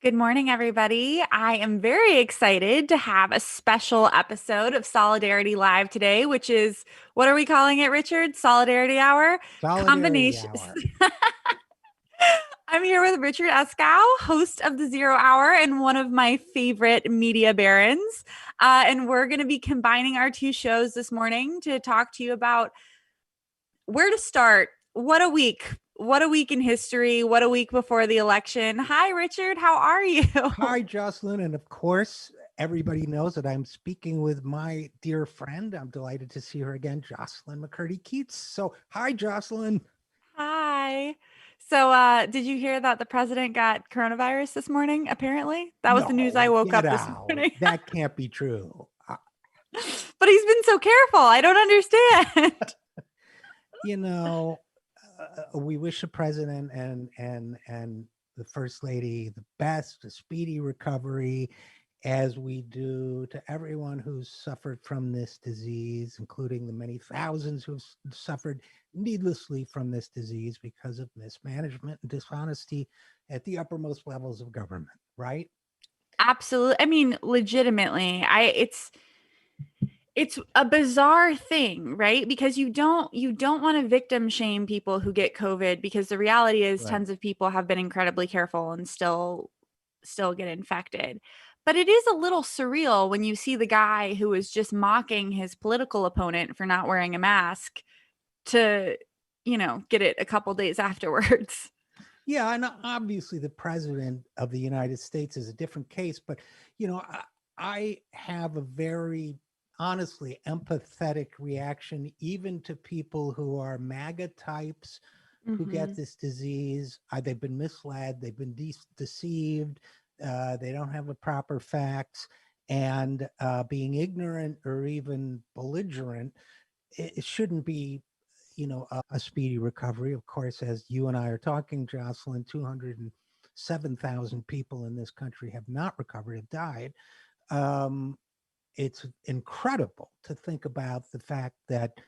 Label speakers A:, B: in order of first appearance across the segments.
A: Good morning, everybody. I am very excited to have a special episode of Solidarity Live today, which is what are we calling it, Richard? Solidarity Hour?
B: Solidarity
A: Combination.
B: Hour.
A: I'm here with Richard Eskow, host of the Zero Hour and one of my favorite media barons. And we're going to be combining our two shows this morning to talk to you about where to start. What a week. What a week in history. What a week before the election. Hi, Richard. How are you?
B: Hi, Jocelyn. And of course, everybody knows that I'm speaking with my dear friend. I'm delighted to see her again, Jocelyn McCurdy Keats. So, hi, Jocelyn.
A: Hi. So, did you hear that the president got coronavirus this morning? Apparently, that was the news I
B: No,
A: woke
B: get
A: up this
B: out.
A: morning.
B: That can't be true.
A: But he's been so careful. I don't understand.
B: You know, we wish the president and the first lady the best, a speedy recovery, as we do to everyone who's suffered from this disease, including the many thousands who've suffered needlessly from this disease because of mismanagement and dishonesty at the uppermost levels of government, right?
A: Absolutely. I mean, legitimately, it's a bizarre thing, right? Because you don't want to victim shame people who get COVID because the reality is
B: Right.
A: tons of people have been incredibly careful and still get infected. But it is a little surreal when you see the guy who is just mocking his political opponent for not wearing a mask to, get it a couple days afterwards.
B: Yeah, and obviously the president of the United States is a different case, but I have a very honestly empathetic reaction even to people who are MAGA types who get
A: Mhm.
B: this disease. They've been misled, they've been deceived, they don't have the proper facts, and being ignorant or even belligerent, it shouldn't be, a speedy recovery. Of course, as you and I are talking, Jocelyn, 207,000 people in this country have not recovered, have died. Um, it's incredible to think about the fact that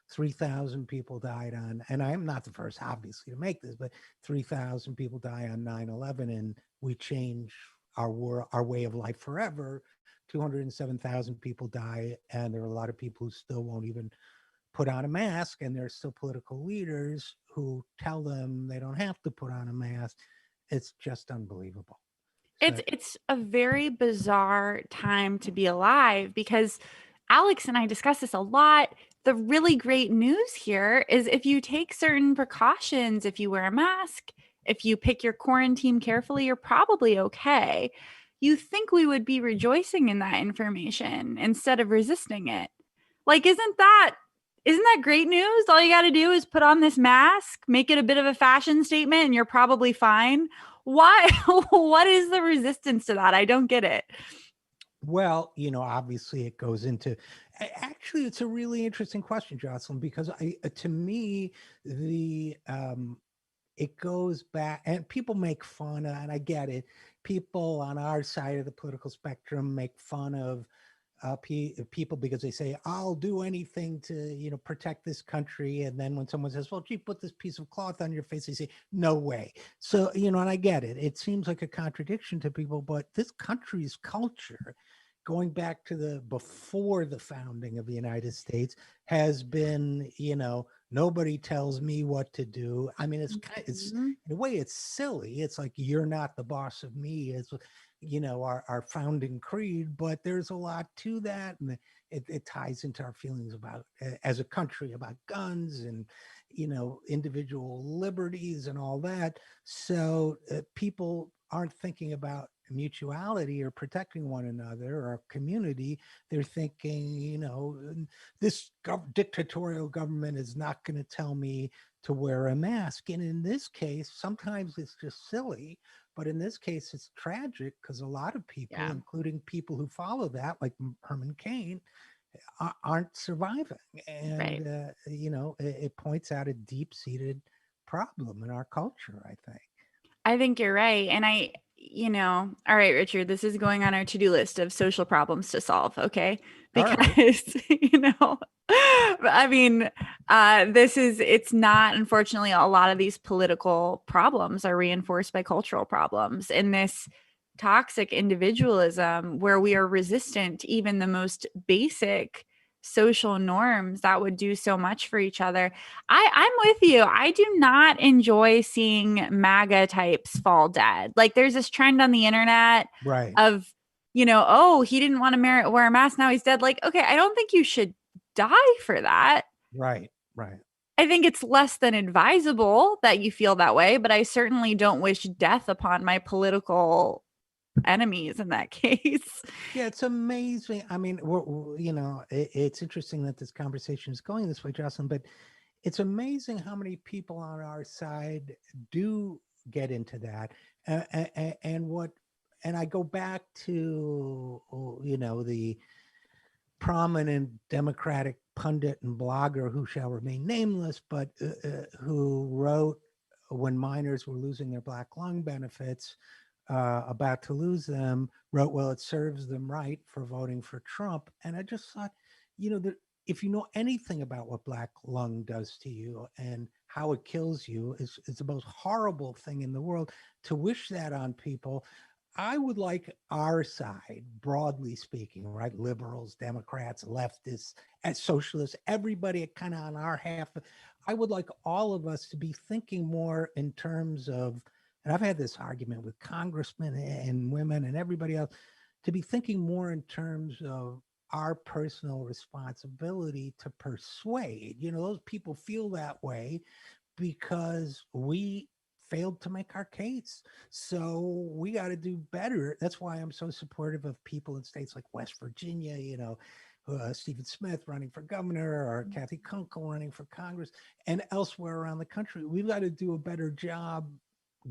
B: 3,000 people died on, and I'm not the first, obviously, to make this, but 3,000 people die on 9/11, and we change our way of life forever. 207,000 people die, and there are a lot of people who still won't even put on a mask, and there's still political leaders who tell them they don't have to put on a mask. It's just unbelievable. So
A: It's a very bizarre time to be alive because Alex and I discuss this a lot. The really great news here is if you take certain precautions, if you wear a mask, if you pick your quarantine carefully, you're probably okay. You think we would be rejoicing in that information instead of resisting it. Like, isn't that great news? All you got to do is put on this mask, make it a bit of a fashion statement, and you're probably fine. Why? What is the resistance to that? I don't get it.
B: well, obviously it goes into, actually it's a really interesting question, Jocelyn, because to me, the it goes back, and people make fun of, and I get it, people on our side of the political spectrum make fun of people because they say I'll do anything to protect this country, and then when someone says, well, gee, put this piece of cloth on your face, they say no way. So and I get it, it seems like a contradiction to people, but this country's culture, going back to the before the founding of the United States, has been, nobody tells me what to do. I mean, it's
A: Mhm.
B: in a way it's silly. It's like you're not the boss of me. It's our founding creed, but there's a lot to that, and it ties into our feelings about, as a country, about guns and individual liberties and all that. So people aren't thinking about mutuality or protecting one another or community. They're thinking, this dictatorial government is not going to tell me to wear a mask. And in this case, sometimes it's just silly, but in this case, it's tragic because a lot of people,
A: Yeah.
B: including people who follow that, like Herman Cain, aren't surviving.
A: Right.
B: And, it points out a deep seated problem in our culture, I think.
A: I think you're right. And all right, Richard, this is going on our to do list of social problems to solve. Okay.
B: All right.
A: Because, I mean, it's not, unfortunately, a lot of these political problems are reinforced by cultural problems. And this toxic individualism where we are resistant to even the most basic social norms that would do so much for each other. I'm with you. I do not enjoy seeing MAGA types fall dead. Like there's this trend on the internet
B: Right,
A: of, oh, he didn't want to wear a mask. Now he's dead. Like, okay, I don't think you should die for that.
B: right, right.
A: I think it's less than advisable that you feel that way, but I certainly don't wish death upon my political enemies in that case.
B: Yeah, it's amazing. I mean, it's interesting that this conversation is going this way, Jocelyn, but it's amazing how many people on our side do get into that. And and I go back to, the prominent Democratic pundit and blogger who shall remain nameless, but who wrote when miners were losing their black lung benefits, about to lose them, wrote, well, it serves them right for voting for Trump. And I just thought, that if you know anything about what black lung does to you and how it kills you, it's the most horrible thing in the world. To wish that on people, I would like our side, broadly speaking, right? Liberals, Democrats, leftists, as socialists, everybody kind of on our half. I would like all of us to be thinking more in terms of, and I've had this argument with congressmen and women and everybody else, to be thinking more in terms of our personal responsibility to persuade. Those people feel that way because we failed to make our case. So we got to do better. That's why I'm so supportive of people in states like West Virginia, Stephen Smith running for governor, or Kathy Kunkel running for Congress, and elsewhere around the country. We've got to do a better job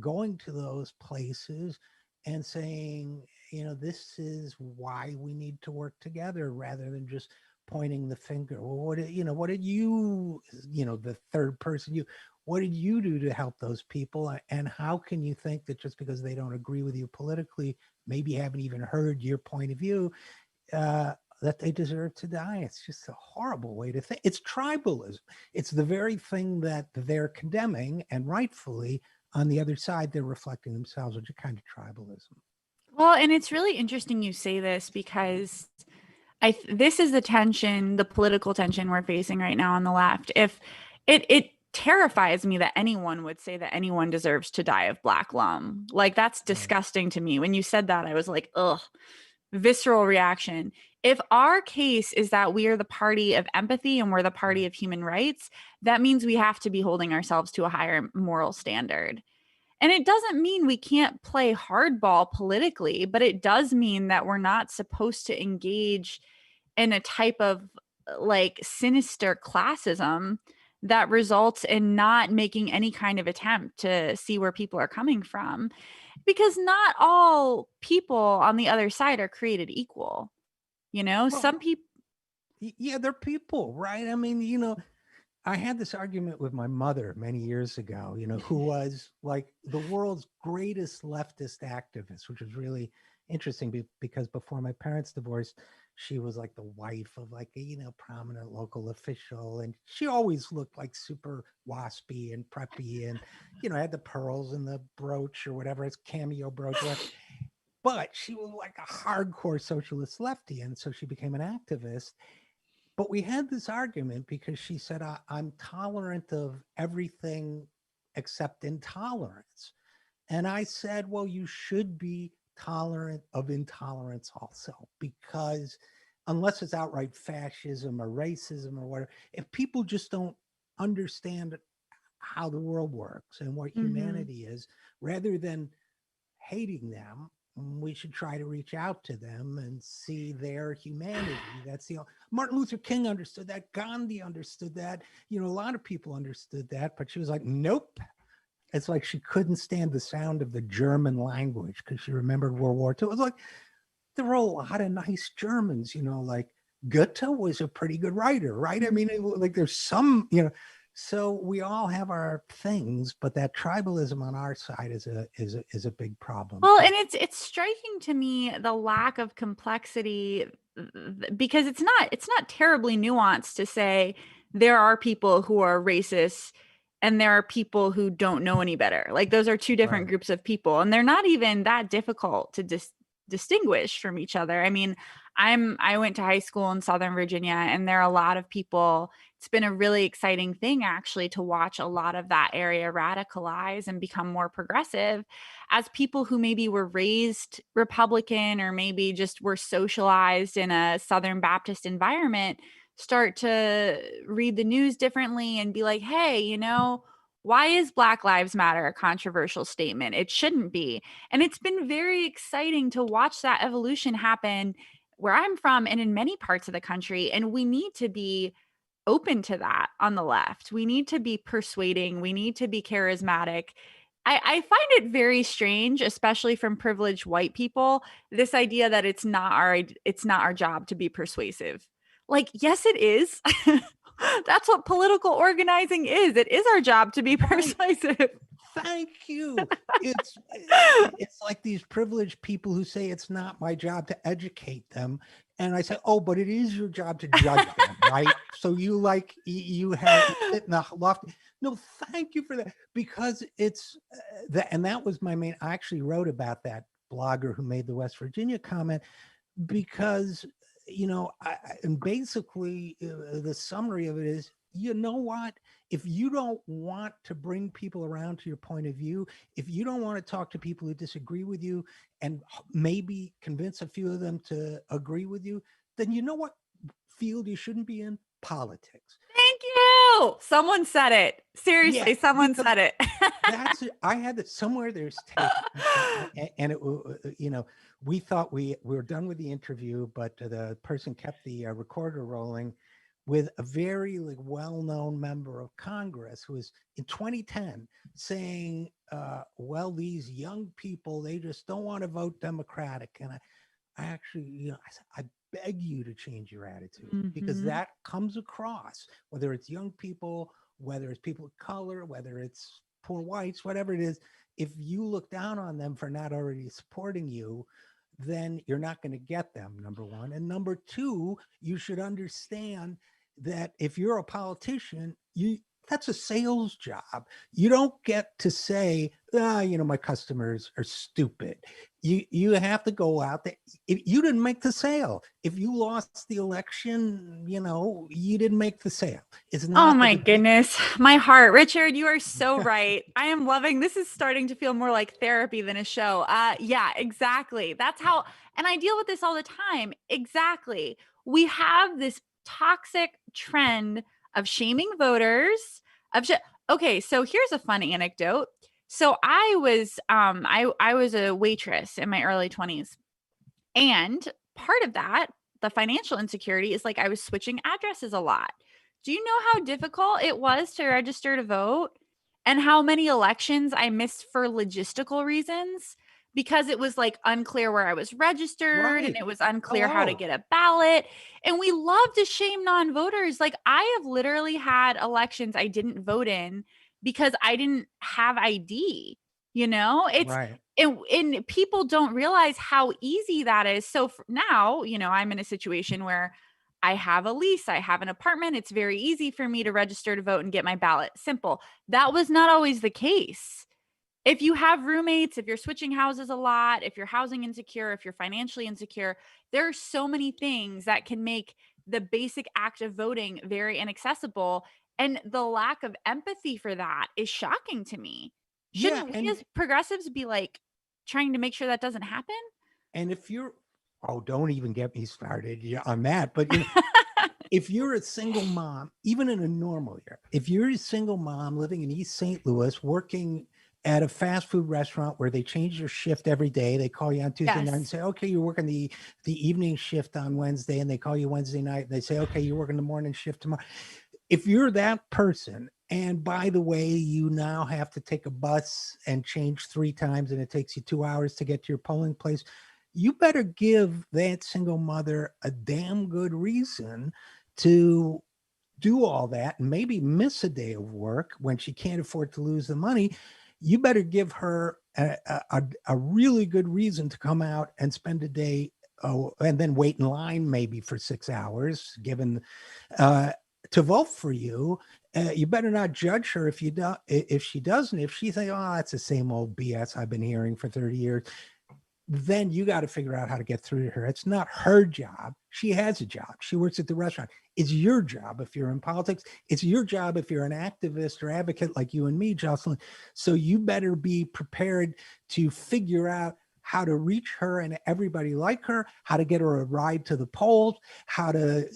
B: going to those places and saying, this is why we need to work together, rather than just pointing the finger. Well, what did you, the third person, what did you do to help those people? And how can you think that just because they don't agree with you politically, maybe haven't even heard your point of view, that they deserve to die? It's just a horrible way to think. It's tribalism. It's the very thing that they're condemning, and rightfully, on the other side, they're reflecting themselves, which is kind of tribalism.
A: Well, and it's really interesting you say this because this is the tension, the political tension we're facing right now on the left. If it terrifies me that anyone would say that anyone deserves to die of black lung. Like that's
B: Right.
A: disgusting to me. When you said that, I was like, ugh, visceral reaction. If our case is that we are the party of empathy and we're the party
B: Right.
A: of human rights, that means we have to be holding ourselves to a higher moral standard. And it doesn't mean we can't play hardball politically, but it does mean that we're not supposed to engage in a type of like sinister classism that results in not making any kind of attempt to see where people are coming from. Because not all people on the other side are created equal. Some
B: Well,
A: people,
B: yeah, they're people, right? I mean, I had this argument with my mother many years ago, who was like the world's greatest leftist activist, which was really interesting because before my parents divorced, she was like the wife of like a, prominent local official. And she always looked like super waspy and preppy and, had the pearls and the brooch or whatever, it's cameo brooch, whatever. But she was like a hardcore socialist lefty. And so she became an activist. But we had this argument because she said, I'm tolerant of everything except intolerance. And I said, well, you should be tolerant of intolerance also, because unless it's outright fascism or racism or whatever, if people just don't understand how the world works and what
A: mm-hmm.
B: humanity is, rather than hating them, we should try to reach out to them and see their humanity. That's Martin Luther King understood that. Gandhi understood that. A lot of people understood that, but she was like, nope. It's like she couldn't stand the sound of the German language because she remembered World War II. It was like there were a lot of nice Germans, like Goethe was a pretty good writer, right? I mean, like there's some, so we all have our things, but that tribalism on our side is a big problem
A: Well,
B: too.
A: and it's striking to me the lack of complexity because it's not terribly nuanced to say there are people who are racist and there are people who don't know any better. Like those are two different
B: Right.
A: groups of people, and they're not even that difficult to distinguish from each other. I mean, I went to high school in Southern Virginia, and there are a lot of people. It's been a really exciting thing actually to watch a lot of that area radicalize and become more progressive as people who maybe were raised Republican or maybe just were socialized in a Southern Baptist environment start to read the news differently and be like, hey, why is Black Lives Matter a controversial statement? It shouldn't be. And it's been very exciting to watch that evolution happen where I'm from and in many parts of the country. And we need to be open to that on the left. We need to be persuading, we need to be charismatic. I find it very strange, especially from privileged white people, this idea that it's not our job to be persuasive. Like, yes, it is. That's what political organizing is. It is our job to be
B: Right.
A: persuasive.
B: Thank you. It's like these privileged people who say it's not my job to educate them, and I say, oh, but it is your job to judge them, right? So you sit in the loft. No, thank you for that, because it's that, and that was my main. I actually wrote about that blogger who made the West Virginia comment, because and basically the summary of it is, you know what, if you don't want to bring people around to your point of view, if you don't want to talk to people who disagree with you and maybe convince a few of them to agree with you, then you know what field you shouldn't be in? Politics.
A: Thank you. Someone said it.
B: Yeah,
A: Seriously, someone
B: because
A: said it.
B: that's it. I had that somewhere. There's tape, and it, we thought we were done with the interview, but the person kept the recorder rolling with a very like well-known member of Congress who was in 2010 saying, "Well, these young people, they just don't want to vote Democratic." And I actually, I said, I beg you to change your attitude, because
A: Mhm.
B: that comes across, whether it's young people, whether it's people of color, whether it's poor whites, whatever it is. If you look down on them for not already supporting you, then you're not going to get them, number one. And number two, you should understand that if you're a politician, that's a sales job. You don't get to say, my customers are stupid. You have to go out there. If you didn't make the sale, if you lost the election, you didn't make the sale. It's
A: Oh
B: not the
A: my
B: debate.
A: goodness. My heart. Richard, you are so right. I am loving this is starting to feel more like therapy than a show. Yeah, exactly. That's how and I deal with this all the time. Exactly. We have this toxic trend of shaming voters, of okay, so here's a fun anecdote. So I was a waitress in my early 20s. And part of that, the financial insecurity is like I was switching addresses a lot. Do you know how difficult it was to register to vote and how many elections I missed for logistical reasons? Because it was like unclear where I was registered and
B: Right.
A: it was unclear how to
B: Hello.
A: get a ballot. And we love to shame non voters. Like, I have literally had elections I didn't vote in because I didn't have ID. It's
B: Right.
A: and people don't realize how easy that is. So now, I'm in a situation where I have a lease, I have an apartment. It's very easy for me to register to vote and get my ballot. Simple. That was not always the case. If you have roommates, if you're switching houses a lot, if you're housing insecure, if you're financially insecure, there are so many things that can make the basic act of voting very inaccessible. And the lack of empathy for that is shocking to me.
B: Yeah.
A: Shouldn't we
B: And
A: as progressives be like trying to make sure that doesn't happen?
B: and if you're, oh, don't even get me started on that. But if you're a single mom, even in a normal year, if you're a single mom living in East St. Louis, working at a fast food restaurant where they change your shift every day, they call you on Tuesday night and
A: Yes.
B: say, okay, you're working the evening shift on Wednesday, and they call you Wednesday night and they say, okay, you're working the morning shift tomorrow. If you're that person, and by the way, you now have to take a bus and change 3 times and it takes you 2 hours to get to your polling place, you better give that single mother a damn good reason to do all that and maybe miss a day of work when she can't afford to lose the money. You better give her a really good reason to come out and spend a day, and then wait in line maybe for 6 hours, given uh, to vote for you. You better not judge her if you don't. If she doesn't, if she think, oh, that's the same old BS I've been hearing for 30 years, then you got to figure out how to get through to her. It's not her job. She has a job. She works at the restaurant. It's your job if you're in politics. It's your job if you're an activist or advocate like you and me, Jocelyn. So you better be prepared to figure out how to reach her and everybody like her, how to get her a ride to the polls, how to,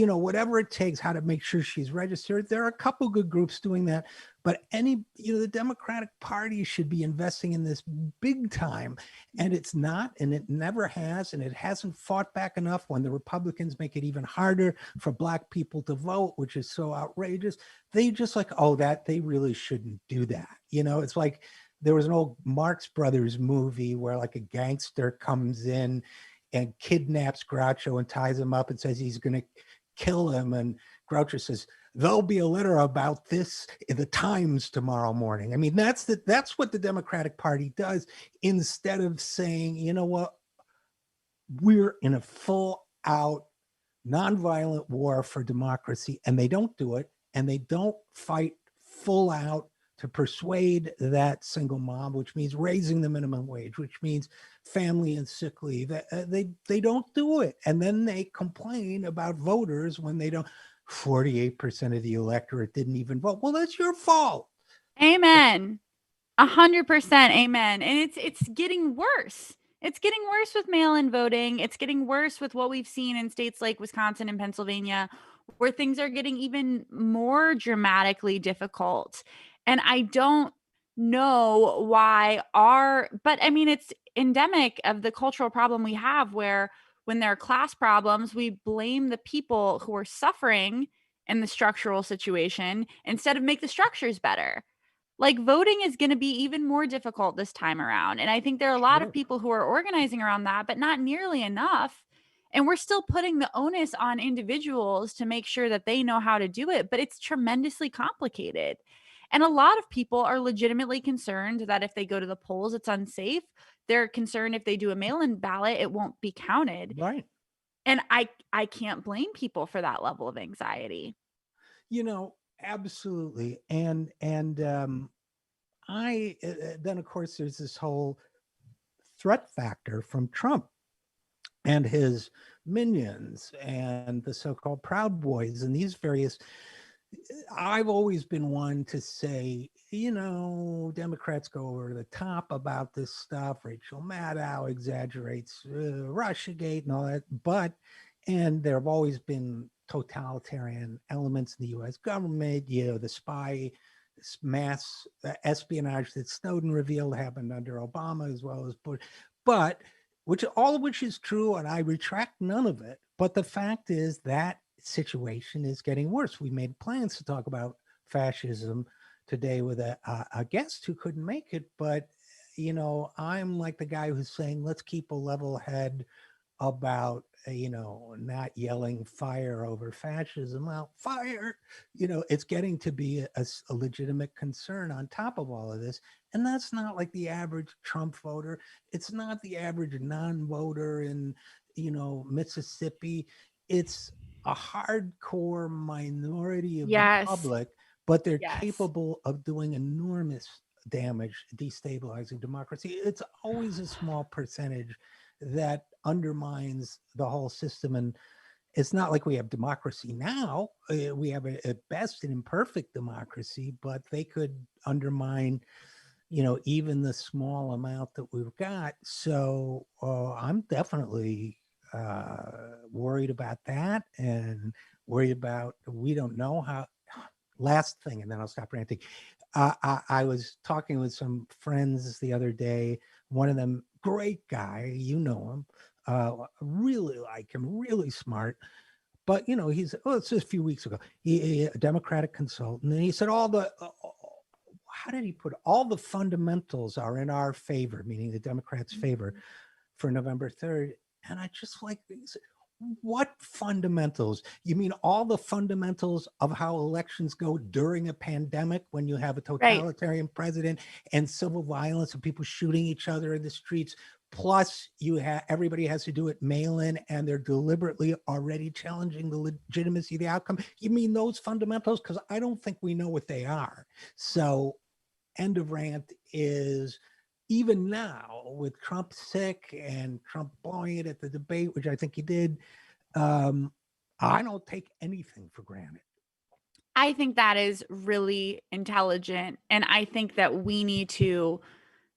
B: whatever it takes, how to make sure she's registered. There are a couple good groups doing that, but the Democratic Party should be investing in this big time. And it's not, and it never has, and it hasn't fought back enough when the Republicans make it even harder for Black people to vote, which is so outrageous. They just like, oh, that they really shouldn't do that. It's like there was an old Marx Brothers movie where like a gangster comes in and kidnaps Groucho and ties him up and says he's going to kill him. And Groucho says, there'll be a letter about this in the Times tomorrow morning. I mean, that's what the Democratic Party does. Instead of saying, you know what, we're in a full out nonviolent war for democracy, and they don't do it, and they don't fight full out to persuade that single mom, which means raising the minimum wage, which means family and sick leave. They don't do it, and then they complain about voters when they don't. 48% of the electorate didn't even vote. Well, that's your fault.
A: Amen. 100% amen. And it's getting worse. It's getting worse with mail-in voting. It's getting worse with what we've seen in states like Wisconsin and Pennsylvania, where things are getting even more dramatically difficult. And I don't know why but I mean, it's endemic of the cultural problem we have where when there are class problems, we blame the people who are suffering in the structural situation instead of make the structures better. Like voting is going to be even more difficult this time around. And I think there are a lot of
B: Sure.
A: people who are organizing around that, but not nearly enough. And we're still putting the onus on individuals to make sure that they know how to do it, but it's tremendously complicated. And a lot of people are legitimately concerned that if they go to the polls, it's unsafe. They're concerned if they do a mail in ballot, it won't be counted.
B: Right.
A: And I can't blame people for that level of anxiety.
B: Absolutely. And I then of course there's this whole threat factor from Trump and his minions and the so-called Proud Boys and these various. I've always been one to say, Democrats go over the top about this stuff. Rachel Maddow exaggerates Russiagate and all that, and there have always been totalitarian elements in the U.S. government. The spy mass espionage that Snowden revealed happened under Obama as well as Bush, but all of which is true, and I retract none of it. But the fact is that situation is getting worse. We made plans to talk about fascism today with a guest who couldn't make it, but I'm like the guy who's saying let's keep a level head about not yelling fire over fascism. Well, fire, it's getting to be a legitimate concern on top of all of this. And that's not like the average Trump voter. It's not the average non-voter in Mississippi. It's a hardcore minority of the
A: Yes.
B: public, but they're
A: Yes.
B: capable of doing enormous damage, destabilizing democracy. It's always a small percentage that undermines the whole system. And it's not like we have democracy now. We have at best an imperfect democracy, but they could undermine even the small amount that we've got. So I'm definitely worried about that, and worried about we don't know how. Last thing, and then I'll stop ranting. I was talking with some friends the other day. One of them, great guy, you know him, really like him, really smart. But it's just a few weeks ago. A Democratic consultant, and he said how did he put it? All the fundamentals are in our favor, meaning the Democrats' favor for November 3rd. And I just like these. What fundamentals? You mean all the fundamentals of how elections go during a pandemic when you have a
A: Right.
B: totalitarian president and civil violence and people shooting each other in the streets, Plus, everybody has to do it mail in, and they're deliberately already challenging the legitimacy of the outcome. You mean those fundamentals? Because I don't think we know what they are. So, end of rant is even now with Trump sick and Trump blowing it at the debate, which I think he did. Um, I don't take anything for granted.
A: I think that is really intelligent. And I think that we need to,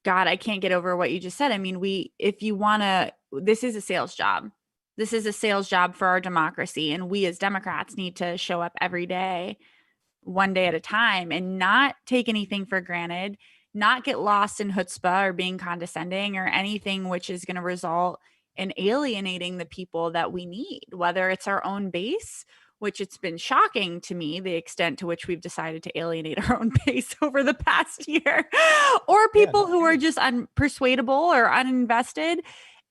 A: God, I can't get over what you just said. I mean, if you want to, this is a sales job. This is a sales job for our democracy. And we as Democrats need to show up every day, one day at a time, and not take anything for granted, not get lost in chutzpah or being condescending or anything which is going to result in alienating the people that we need, whether it's our own base, which it's been shocking to me the extent to which we've decided to alienate our own base over the past year, or
B: Yeah,
A: people
B: no
A: who are
B: kidding.
A: just unpersuadable or uninvested.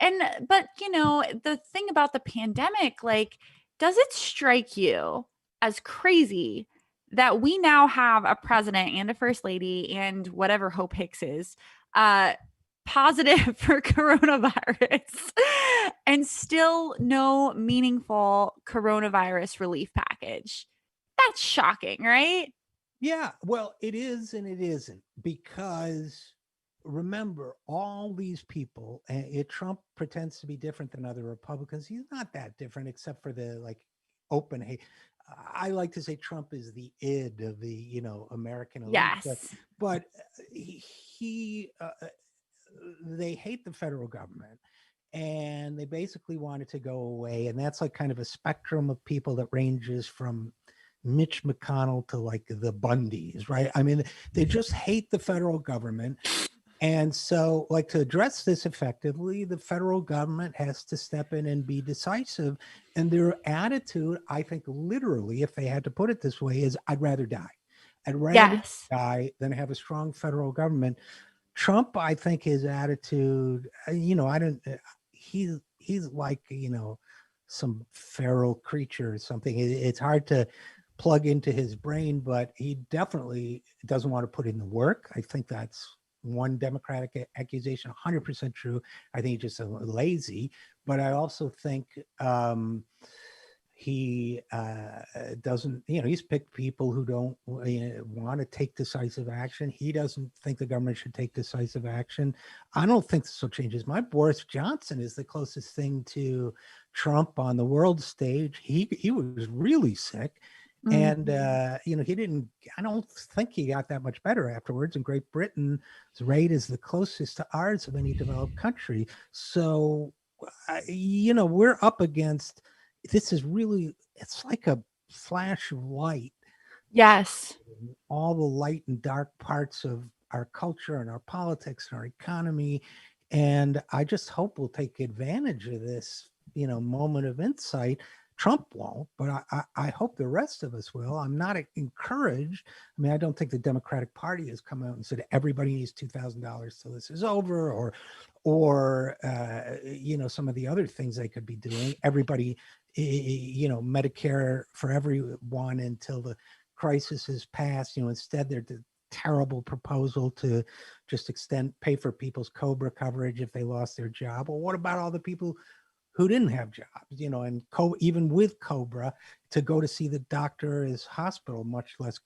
A: And, but, the thing about the pandemic, like, does it strike you as crazy that we now have a president and a first lady and whatever Hope Hicks is, uh, positive for coronavirus and still no meaningful coronavirus relief package? That's shocking, right?
B: Yeah, well, it is and it isn't because remember, all these people, and Trump pretends to be different than other Republicans. He's not that different, except for the like open hate. I like to say Trump is the id of the American elite,
A: Yes.
B: but he they hate the federal government, and they basically want it to go away. And that's like kind of a spectrum of people that ranges from Mitch McConnell to like the Bundys, right? I mean, they just hate the federal government. And so, like, to address this effectively, the federal government has to step in and be decisive. And their attitude, I think, literally, if they had to put it this way, is I'd rather die. I'd rather
A: Yes.
B: die than have a strong federal government. Trump, I think his attitude, I don't, he's like, some feral creature or something. It's hard to plug into his brain, but he definitely doesn't want to put in the work. I think that's one Democratic accusation, 100% true. I think he's just lazy, but I also think he doesn't, he's picked people who don't want to take decisive action. He doesn't think the government should take decisive action. I don't think this will change his mind. Boris Johnson is the closest thing to Trump on the world stage. He was really sick. And
A: Mhm.
B: he didn't. I don't think he got that much better afterwards. And Great Britain's rate is the closest to ours of any developed country. So, we're up against. This is really. It's like a flash of light.
A: Yes.
B: All the light and dark parts of our culture and our politics and our economy. And I just hope we'll take advantage of this, moment of insight. Trump won't, but I hope the rest of us will. I'm not encouraged. I mean, I don't think the Democratic Party has come out and said everybody needs $2,000 till this is over, or some of the other things they could be doing. Everybody, Medicare for everyone until the crisis has passed. Instead they're the terrible proposal to just pay for people's COBRA coverage if they lost their job. Well, what about all the people who didn't have jobs? And even with COBRA, to go to see the doctor is hospital, much less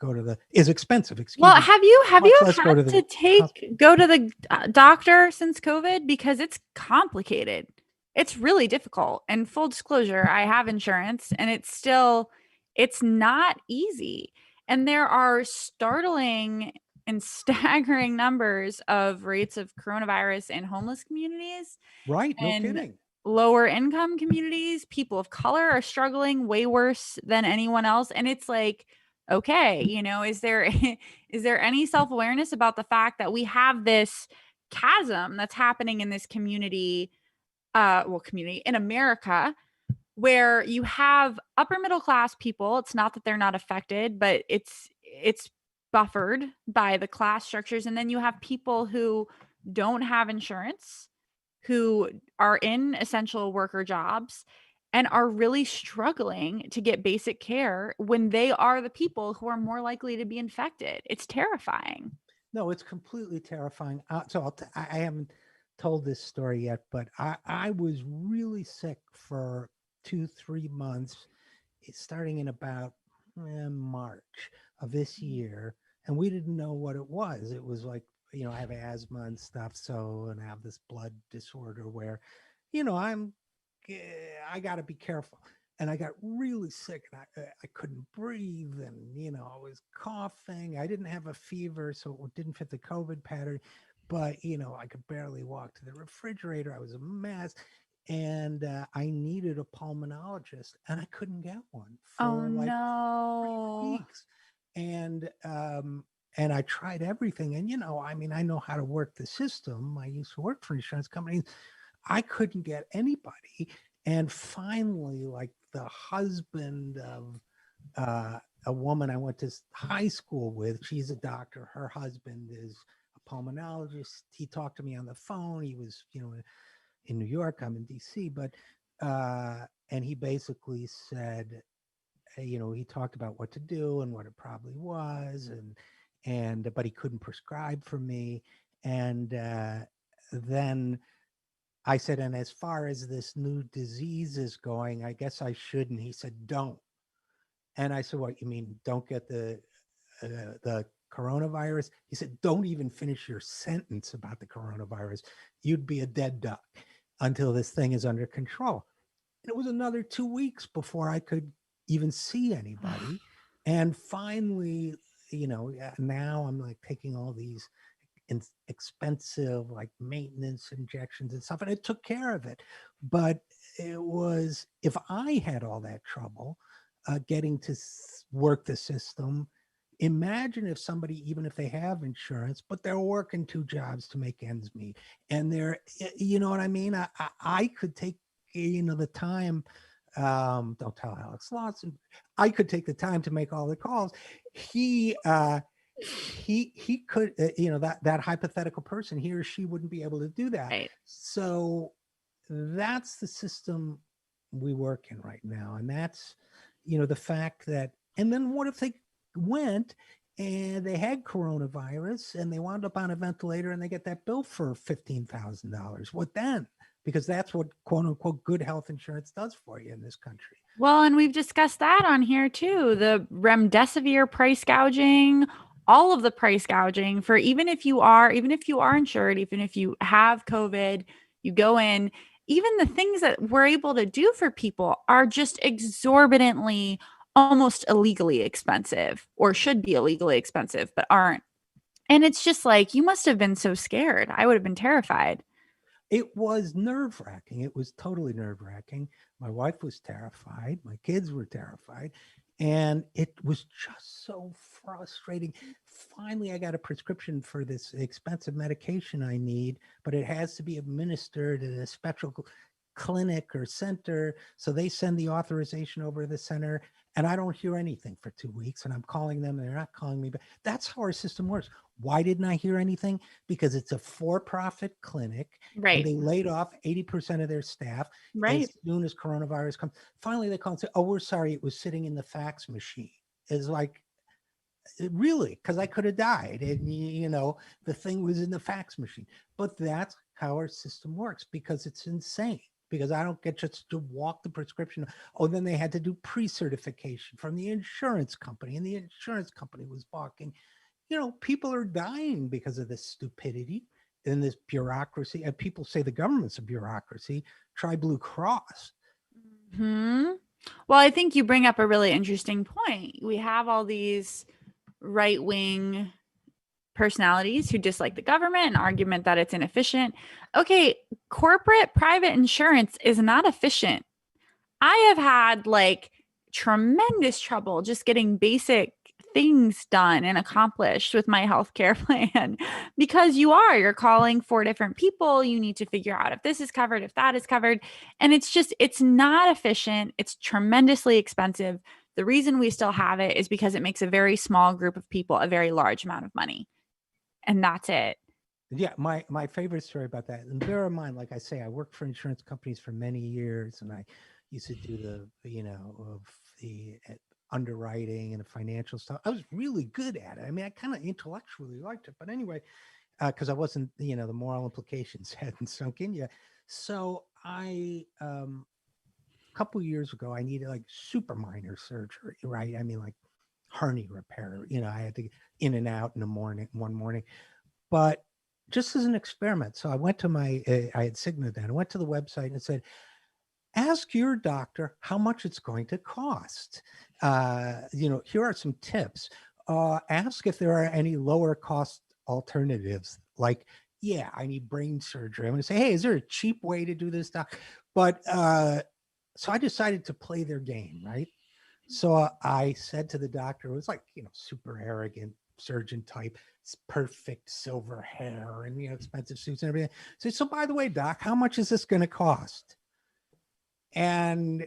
B: is expensive. Excuse
A: Well,
B: me,
A: have you
B: much less
A: had
B: go to
A: to
B: the hospital.
A: go to the doctor since COVID? Because it's complicated. It's really difficult. And full disclosure, I have insurance and it's not easy. And there are startling and staggering numbers of rates of coronavirus in homeless communities
B: Right? No
A: and
B: kidding.
A: lower income communities. People of color are struggling way worse than anyone else. And it's like, okay, is there is there any self-awareness about the fact that we have this chasm that's happening in this community, community in America, where you have upper middle class people. It's not that they're not affected, but it's buffered by the class structures. And then you have people who don't have insurance, who are in essential worker jobs and are really struggling to get basic care when they are the people who are more likely to be infected. It's terrifying.
B: No, it's completely terrifying. So I haven't told this story yet, but I was really sick for 2, 3 months, starting in about March of this year, and we didn't know what it was. It was like, I have asthma and stuff, so, and I have this blood disorder where, I'm I got to be careful. And I got really sick, and I couldn't breathe, and I was coughing. I didn't have a fever, so it didn't fit the COVID pattern, but I could barely walk to the refrigerator. I was a mess, and I needed a pulmonologist, and I couldn't get one
A: Oh
B: for like
A: no.
B: 3 weeks. And I tried everything, and I mean, I know how to work the system. I used to work for insurance companies. I couldn't get anybody. And finally, like the husband of a woman I went to high school with, she's a doctor. Her husband is a pulmonologist. He talked to me on the phone. He was, in New York. I'm in DC, but and he basically said, he talked about what to do and what it probably was, and but he couldn't prescribe for me. And then I said, and as far as this new disease is going, I guess I shouldn't. He said, don't. And I said, what you mean? Don't get the coronavirus? He said, don't even finish your sentence about the coronavirus. You'd be a dead duck until this thing is under control. And it was another 2 weeks before I could even see anybody. And finally, now I'm like taking all these expensive like maintenance injections and stuff, and it took care of it. But it was, if I had all that trouble getting to work the system, imagine if somebody, even if they have insurance, but they're working 2 jobs to make ends meet, and they're, you know what I mean? I could take, the time. Don't tell Alex Lawson. I could take the time to make all the calls. He he could, that hypothetical person, he or she wouldn't be able to do that.
A: Right.
B: So that's the system we work in right now, and that's, the fact that, and then what if they went and they had coronavirus and they wound up on a ventilator and they get that bill for $15,000? What then? Because that's what quote unquote good health insurance does for you in this country.
A: Well, and we've discussed that on here too. The remdesivir price gouging, all of the price gouging for even if you are insured, even if you have COVID, you go in, even the things that we're able to do for people are just exorbitantly, almost illegally expensive, or should be illegally expensive, but aren't. And it's just like, you must have been so scared. I would have been terrified.
B: It was nerve wracking. It was totally nerve wracking. My wife was terrified. My kids were terrified. And it was just so frustrating. Finally, I got a prescription for this expensive medication I need, but it has to be administered at a special clinic or center. So they send the authorization over to the center, and I don't hear anything for 2 weeks. And I'm calling them, and they're not calling me back. That's how our system works. Why didn't I hear anything? Because it's a for-profit clinic, and
A: Right.
B: they laid off 80% of their staff
A: Right.
B: as soon as coronavirus comes. Finally, they call and say, "Oh, we're sorry, it was sitting in the fax machine." It's like, really, because I could have died, and the thing was in the fax machine. But that's how our system works, because it's insane. Because I don't get just to walk the prescription. Oh, then they had to do pre-certification from the insurance company, and the insurance company was balking. People are dying because of this stupidity and this bureaucracy. And people say the government's a bureaucracy. Try Blue Cross.
A: Hmm. Well, I think you bring up a really interesting point. We have all these right wing personalities who dislike the government and argument that it's inefficient. Okay, corporate private insurance is not efficient. I have had like tremendous trouble just getting basic things done and accomplished with my healthcare plan because you're calling 4 different people. You need to figure out if this is covered, if that is covered. And it's not efficient. It's tremendously expensive. The reason we still have it is because it makes a very small group of people a very large amount of money. And that's it.
B: Yeah, my favorite story about that, and bear in mind, like I say, I worked for insurance companies for many years, and I used to do of the underwriting and the financial stuff. I was really good at it. I mean, I kind of intellectually liked it, but anyway, because I wasn't, the moral implications hadn't sunk in yet. So a couple years ago, I needed like super minor surgery, right? I mean, like hernia repair. I had to get in and out in the morning, one morning, but just as an experiment. So I went to I had Cigna then. I went to the website and it said, ask your doctor how much it's going to cost. Here are some tips. Ask if there are any lower cost alternatives. Like, yeah, I need brain surgery. I'm going to say, hey, is there a cheap way to do this, doc? But so I decided to play their game, right? So I said to the doctor, it was like, super arrogant surgeon type, perfect silver hair and, expensive suits and everything. So by the way, doc, how much is this going to cost? And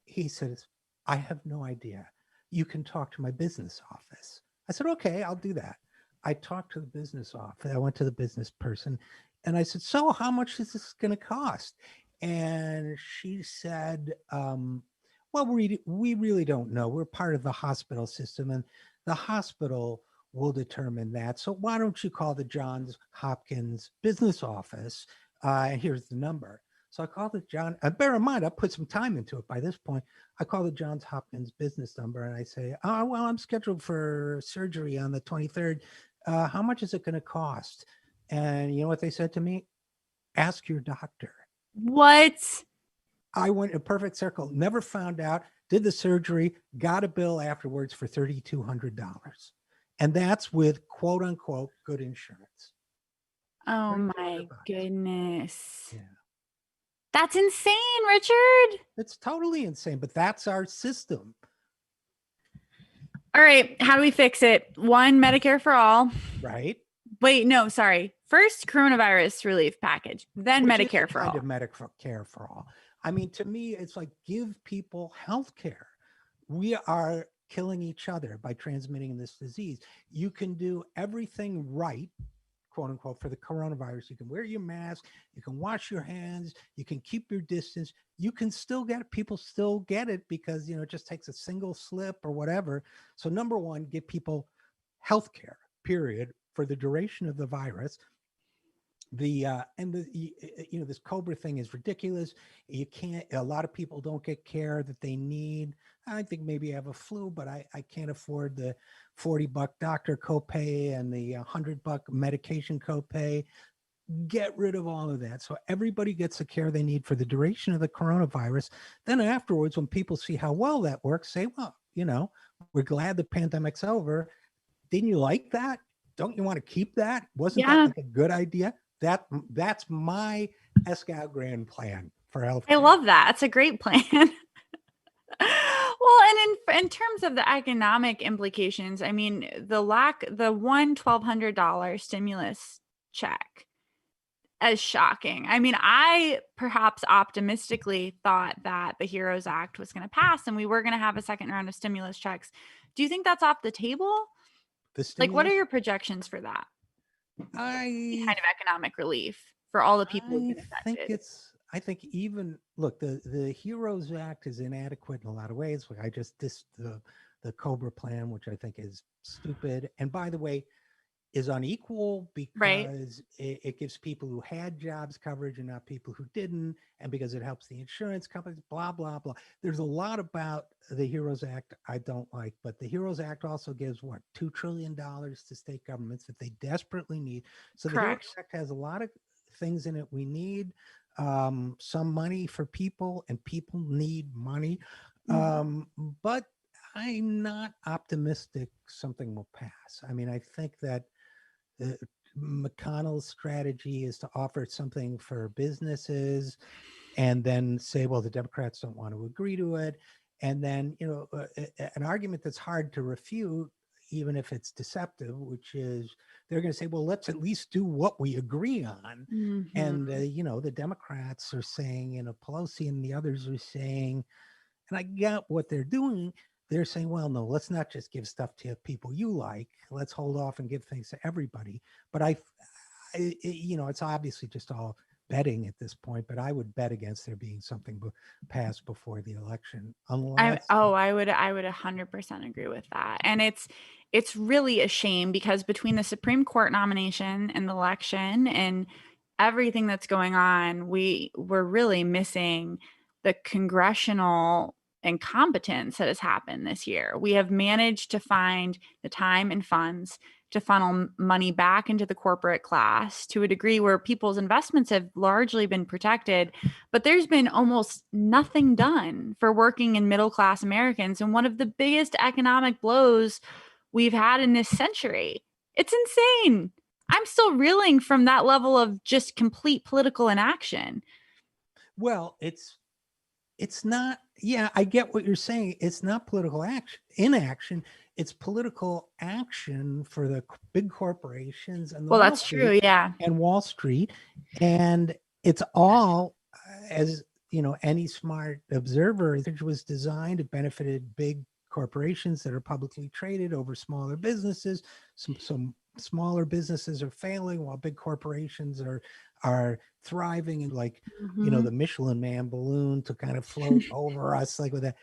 B: he says, I have no idea. You can talk to my business office. I said, okay, I'll do that. I talked to the business office. I went to the business person and I said, so how much is this going to cost? And she said, well, we really don't know. We're part of the hospital system and the hospital will determine that. So why don't you call the Johns Hopkins business office? And here's the number. So I called the John. Bear in mind, I put some time into it. By this point, I call the Johns Hopkins business number and I say, "Oh, well, I'm scheduled for surgery on the 23rd. How much is it going to cost?" And you know what they said to me? Ask your doctor.
A: What?
B: I went a perfect circle. Never found out. Did the surgery. Got a bill afterwards for $3,200, and that's with quote unquote good insurance.
A: Oh
B: 3,200
A: my
B: bucks.
A: goodness.
B: Yeah.
A: That's insane, Richard.
B: It's totally insane, but that's our system,
A: All right, how do we fix it? One, Medicare for all.
B: right?
A: Wait, no, sorry. First, coronavirus relief package, then
B: Which is a
A: Medicare for
B: kind
A: all.
B: of medical care for all. I mean, to me, it's like give people health care. We are killing each other by transmitting this disease. You can do everything right, quote unquote, for the coronavirus. You can wear your mask, you can wash your hands, you can keep your distance. You can still get it. People still get it because, it just takes a single slip or whatever. So, number one, give people health care, period, for the duration of the virus. This Cobra thing is ridiculous. You can't, a lot of people don't get care that they need. I think maybe I have a flu, but I can't afford the $40 doctor copay and the $100 medication copay. Get rid of all of that so everybody gets the care they need for the duration of the coronavirus. Then afterwards, when people see how well that works, say, well, we're glad the pandemic's over. Didn't you like that? Don't you want to keep that? Wasn't that
A: Yeah,
B: like a good idea? That's my Escal Grand plan for
A: I
B: healthcare.
A: love that. It's a great plan. Well, and in terms of the economic implications, I mean, the one $1,200 stimulus check is shocking. I mean, I perhaps optimistically thought that the HEROES Act was going to pass and we were going to have a second round of stimulus checks. Do you think that's off the table?
B: The
A: Like, what are
B: stimulus,
A: your projections for that? Any
B: I
A: kind of economic relief for all the people who've
B: I
A: been
B: think
A: affected?
B: it's I think even look, the Heroes Act is inadequate in a lot of ways. Like I just dissed the Cobra plan, which I think is stupid. And by the way, is unequal
A: Right?
B: because it gives people who had jobs coverage and not people who didn't, and because it helps the insurance companies, blah, blah, blah. There's a lot about the HEROES Act I don't like, but the HEROES Act also gives what, $2 trillion to state governments that they desperately need. So the HEROES
A: Correct.
B: Act has a lot of things in it we need. Some money for people, and people need money.
A: Mhm.
B: But I'm not optimistic something will pass. I mean, I think that uh, McConnell's strategy is to offer something for businesses and then say, well, the Democrats don't want to agree to it. And then, an argument that's hard to refute, even if it's deceptive, which is they're going to say, well, let's at least do what we agree on. And,
A: Mhm.
B: the Democrats are saying, Pelosi and the others are saying, and I get what they're doing. They're saying, well, no, let's not just give stuff to people you like. Let's hold off and give things to everybody. But it's obviously just all betting at this point, but I would bet against there being something passed before the election,
A: I
B: unless
A: oh, I would 100% agree with that. And it's really a shame because between the Supreme Court nomination and the election and everything that's going on, we're really missing the congressional incompetence that has happened this year. We have managed to find the time and funds to funnel money back into the corporate class to a degree where people's investments have largely been protected, but there's been almost nothing done for working and middle class Americans. And one of the biggest economic blows we've had in this century. It's insane. I'm still reeling from that level of just complete political inaction.
B: well, it's not, yeah, I get what you're saying. It's not political action, inaction. It's political action for the big corporations and the
A: Well, that's true. Yeah.
B: Wall Street. And it's all, as any smart observer, it was designed, it benefited big corporations that are publicly traded over smaller businesses. Some smaller businesses are failing while big corporations are thriving, and like
A: Mhm.
B: the Michelin Man balloon to kind of float over us like with that,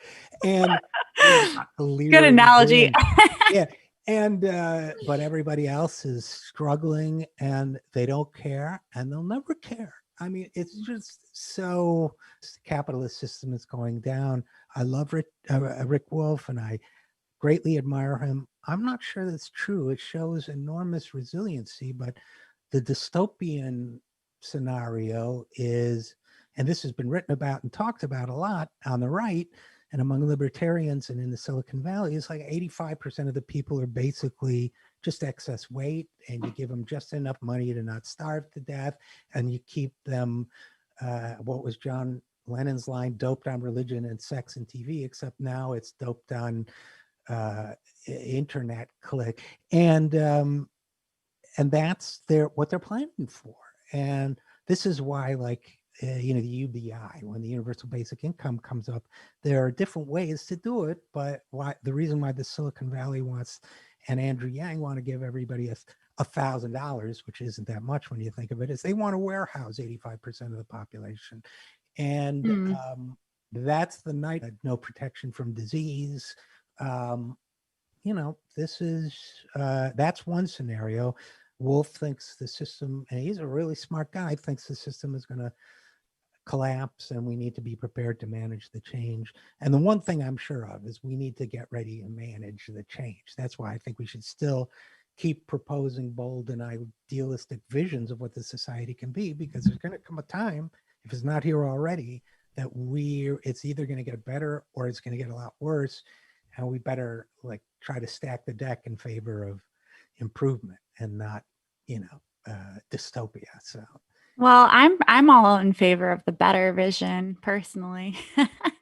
B: and we're not the
A: Good
B: leader of the
A: analogy.
B: band. Yeah. And but everybody else is struggling and they don't care and they'll never care. I mean, it's just so, the capitalist system is going down. I love Rick Wolf, and I greatly admire him. I'm not sure that's true. It shows enormous resiliency, but the dystopian scenario is, and this has been written about and talked about a lot on the right and among libertarians and in the Silicon Valley, is like 85% of the people are basically just excess weight, and you give them just enough money to not starve to death, and you keep them, what was John Lennon's line, doped on religion and sex and TV, except now it's doped on internet click. And that's what they're planning for. And this is why, like, the UBI, when the universal basic income comes up, there are different ways to do it. But why the reason why the Silicon Valley wants, and Andrew Yang want to give everybody $1,000, which isn't that much when you think of it, is they want to warehouse 85% of the population. And
A: Mm.
B: that's the night, no protection from disease. Um, this is, that's one scenario. Wolf thinks the system, and he's a really smart guy, thinks the system is going to collapse and we need to be prepared to manage the change. And the one thing I'm sure of is we need to get ready and manage the change. That's why I think we should still keep proposing bold and idealistic visions of what the society can be, because there's going to come a time, if it's not here already, that it's either going to get better or it's going to get a lot worse. And we better like try to stack the deck in favor of improvement and not, dystopia. So
A: Well, I'm all in favor of the better vision personally.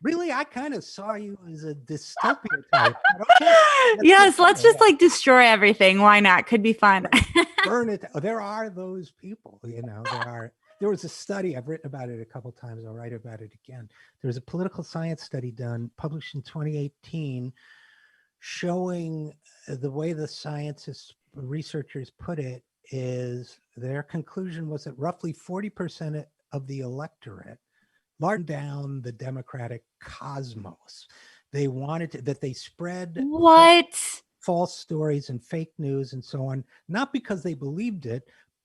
B: really, I kind of saw you as a dystopia type, but okay, let's get
A: Yes, let's
B: better.
A: just
B: Yeah,
A: like destroy everything. Why not? Could be fun.
B: right. Burn it. There are those people, There was a study, I've written about it a couple times. I'll write about it again. There was a political science study done, published in 2018, showing the way the scientists, researchers put it, is their conclusion was that roughly 40% of the electorate large down the democratic cosmos. They wanted that they spread
A: What?
B: false stories and fake news and so on, not because they believed it,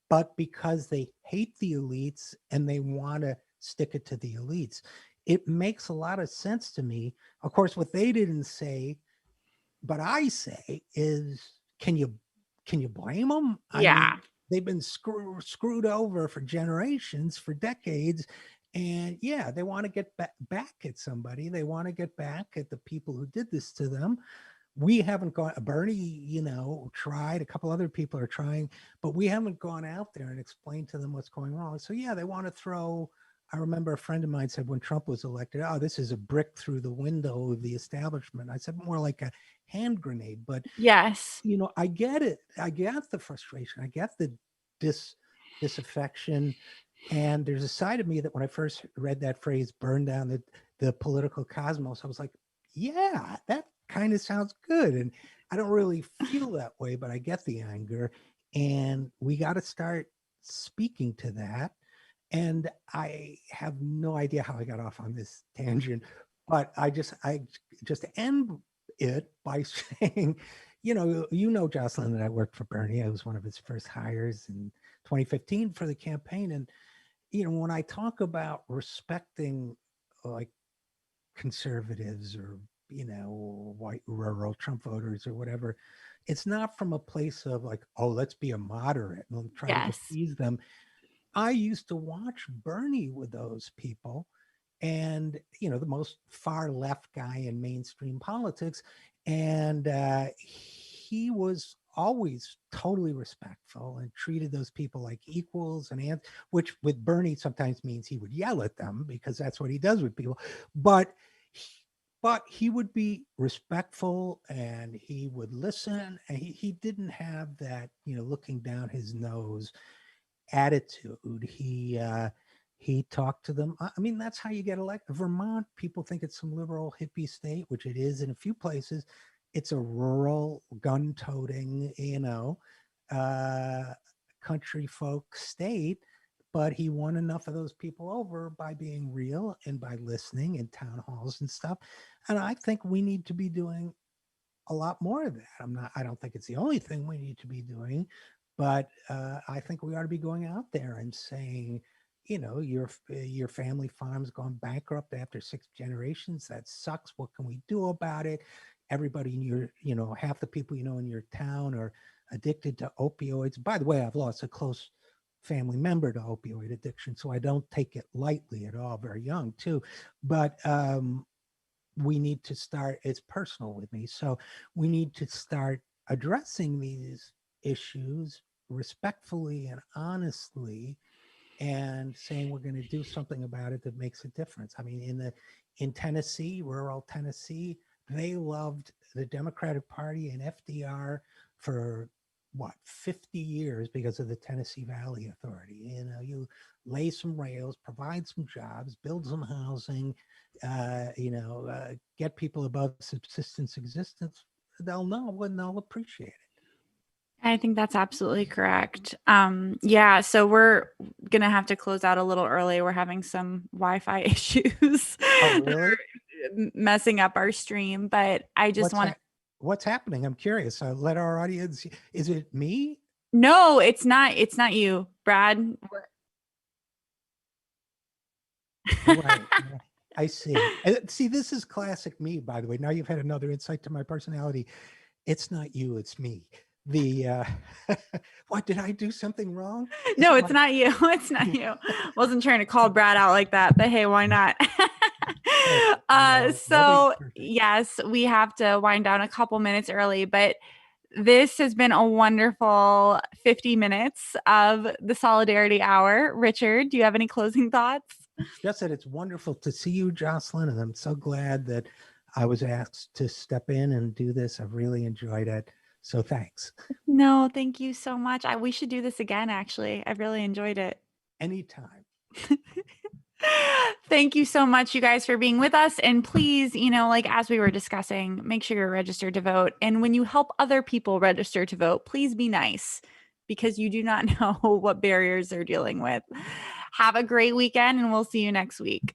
B: but because they hate the elites and they want to stick it to the elites. It makes a lot of sense to me. Of course, what they didn't say, but I say, is can you blame them? I mean,
A: Yeah.
B: they've been screwed over for generations, for decades, and yeah, they want to get back at somebody. They want to get back at the people who did this to them. We haven't gone. Bernie, tried. A couple other people are trying, but we haven't gone out there and explained to them what's going wrong. So yeah, they want to throw. I remember a friend of mine said when Trump was elected, "Oh, this is a brick through the window of the establishment." I said more like a hand grenade. But
A: Yes.
B: I get it. I get the frustration. I get the dis disaffection. And there's a side of me that when I first read that phrase, burn down the political cosmos, I was like, yeah, that kind of sounds good. And I don't really feel that way, but I get the anger. And we got to start speaking to that. And I have no idea how I got off on this tangent, but I just end it by saying, Jocelyn, that I worked for Bernie. I was one of his first hires in 2015 for the campaign. And, when I talk about respecting like conservatives or, white rural Trump voters or whatever, it's not from a place of like, oh, let's be a moderate and try to
A: Yes.
B: appease them. I used to watch Bernie with those people, and the most far left guy in mainstream politics, and he was always totally respectful and treated those people like equals, which with Bernie sometimes means he would yell at them because that's what he does with people, but he would be respectful and he would listen, and he didn't have that looking down his nose attitude. He talked to them. I mean, that's how you get elected. Vermont, people think it's some liberal hippie state, which it is in a few places. It's a rural, gun-toting, uh, country folk state. But he won enough of those people over by being real and by listening in town halls and stuff. And I think we need to be doing a lot more of that. I don't think it's the only thing we need to be doing, but I think we ought to be going out there and saying, your family farm's gone bankrupt after 6 generations. That sucks. What can we do about it? Everybody in half the people in your town are addicted to opioids. By the way, I've lost a close family member to opioid addiction, so I don't take it lightly at all. Very young too, but we need to start, it's personal with me, so we need to start addressing these issues respectfully and honestly, and saying we're going to do something about it that makes a difference. I mean, in Tennessee, rural Tennessee, they loved the Democratic Party and FDR for what, 50 years because of the Tennessee Valley Authority. You lay some rails, provide some jobs, build some housing, get people above subsistence existence. They'll know and they'll appreciate it.
A: I think that's absolutely correct. Yeah, so we're gonna have to close out a little early. We're having some Wi-Fi issues
B: Oh,
A: that
B: really?
A: are messing up our stream, but I just
B: What's
A: want to.
B: that? What's happening? I'm curious. Let our audience. Is it me?
A: No, it's not. It's not you, Brad.
B: Right. Right. I see. See, this is classic me, by the way. Now you've had another insight to my personality. It's not you, it's me. The what, did I do something wrong? Is
A: No,
B: it
A: it's
B: my
A: not you. It's not you. Wasn't trying to call Brad out like that, but hey, why not?
B: hey, nobody's
A: So
B: perfect.
A: yes, we have to wind down a couple minutes early, but this has been a wonderful 50 minutes of the Solidarity Hour. Richard, do you have any closing thoughts?
B: Just that it's wonderful to see you, Jocelyn, and I'm so glad that I was asked to step in and do this. I've really enjoyed it. So thanks.
A: No, thank you so much. We should do this again, actually. I've really enjoyed it.
B: Anytime.
A: Thank you so much, you guys, for being with us. And please, like as we were discussing, make sure you're registered to vote. And when you help other people register to vote, please be nice because you do not know what barriers they're dealing with. Have a great weekend, and we'll see you next week.